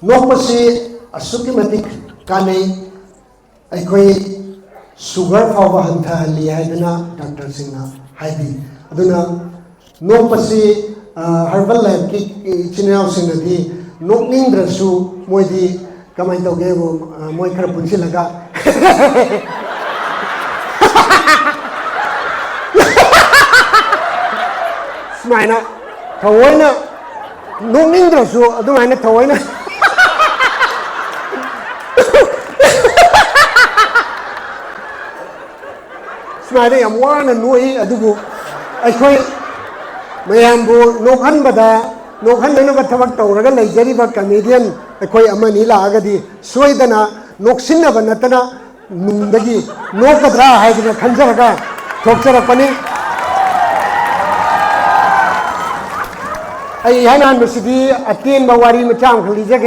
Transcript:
नोपसी असुकी मतिक काने अखोई सुगर फाव हंथहली है doctor Singh Hibi अदुना नोपसी herbal life की इचिनाव सिंहदी नोकनिंद्रसु मोदी कमाई तौगे वो मोई खर पुंसिलगा सुमाइना थवैना नोकनिंद्रसु अदुमाइना थवैना सुमाइना याम वाना नोई अदुबु अखोई मयामबु नोखनबदा नोखननब थबक तौरगा लैजरिबा कमेडियन अखोई अमनी लागदी सोइदना नोक्सिनब नतना नुंदगी नोकद्रा हाइदना खंजरगा थोक्चरपनी आई हनान बसिदी अतेन बवारी मचाम खलीजे